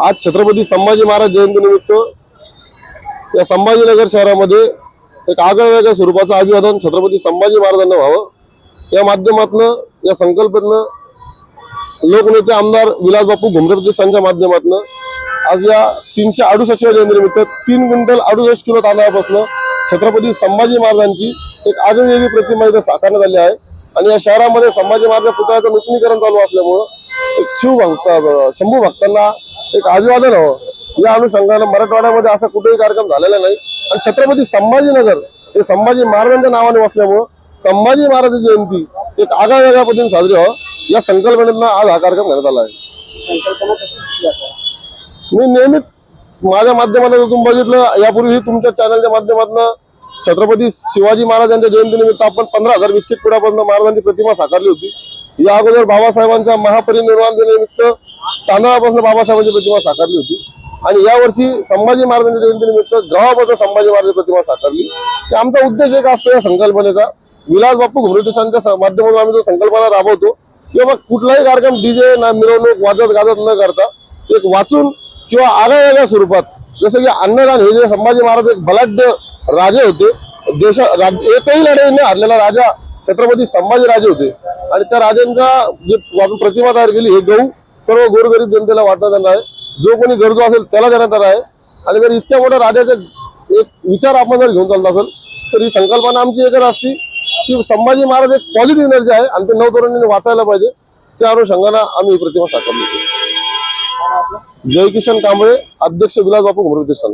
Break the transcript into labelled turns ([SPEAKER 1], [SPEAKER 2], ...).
[SPEAKER 1] आज छत्रपती संभाजी महाराज जयंतीनिमित्त या संभाजीनगर शहरामध्ये एक आगळ्यावेगळ्या स्वरूपाचं अभिवादन छत्रपती संभाजी महाराजांना व्हावं या माध्यमातून या संकल्पनेनं लोकनेते आमदार विलासबापू घुमरे प्रतिष्ठानच्या माध्यमातून आज या 368व्या जयंतीनिमित्त 3 क्विंटल 68 किलो तांदळापासून छत्रपती संभाजी महाराजांची एक आगळीवेगळी प्रतिमा इथे साकारण्यात आली आहे। आणि या शहरामध्ये संभाजी महाराज पुतळ्याचं नूतनीकरण चालू असल्यामुळं एक शंभू भक्तांना एक अभिवादन हवं या अनुषंगाने मराठवाड्यामध्ये असा कुठेही कार्यक्रम झालेला नाही। आणि छत्रपती संभाजीनगर हे संभाजी महाराजांच्या नावाने वसल्यामुळं संभाजी महाराज जयंती एक आगळ्यावेगळ्या पद्धतीने साजरी व्हावं या संकल्पनेतून आज हा कार्यक्रम घेण्यात आला आहे। मी नेहमीच माझ्या माध्यमातून तुम्ही बघितलं, यापूर्वी तुमच्या चॅनलच्या माध्यमातून छत्रपती शिवाजी महाराजांच्या जयंतीनिमित्त आपण 15,000 बिस्किट पुड्यापासून महाराजांची प्रतिमा साकारली होती। या अगोदर बाबासाहेबांच्या महापरिनिर्वाण दिनानिमित्त तांदळापासून बाबासाहेबांची प्रतिमा साकारली होती। आणि यावर्षी संभाजी महाराजांच्या जयंतीनिमित्त गव्हापासून संभाजी महाराजांची प्रतिमा साकारली। आमचा उद्देश एक असतो या संकल्पनेचा, विलासबापू घुमरे प्रतिष्ठानच्या माध्यमातून आम्ही जो संकल्पना राबवतो की बाबा कुठलाही कार्यक्रम डीजे ना मिरवणूक वाजत गाजत न करता एक वाचून किंवा आगळ्यावेगळ्या स्वरूपात, जसं की अन्नदान हे जे संभाजी महाराज एक बलाढ्य राजे होते, एकही लढाईने हारलेला राजा छत्रपती संभाजी राजे होते। आणि त्या राजांचा जे आपण प्रतिमा तयार केली, हे गहू सर्व गोरगरीब जनतेला वाटण्यात येणार आहे, जो कोणी गरजू असेल त्याला देण्यात येणार आहे। आणि जर इतक्या मोठ्या राजाचे एक विचार आपण जर घेऊन चालत असेल तर ही संकल्पना आमची एकच असती की संभाजी महाराज एक पॉझिटिव्ह एनर्जी आहे आणि ते नवतरुणांनी वाचायला पाहिजे। त्या अनुषंगाने आम्ही ही प्रतिमा साकारली होती। जय किशन कांबळे, अध्यक्ष विलासबापू घुमरे प्रतिष्ठान।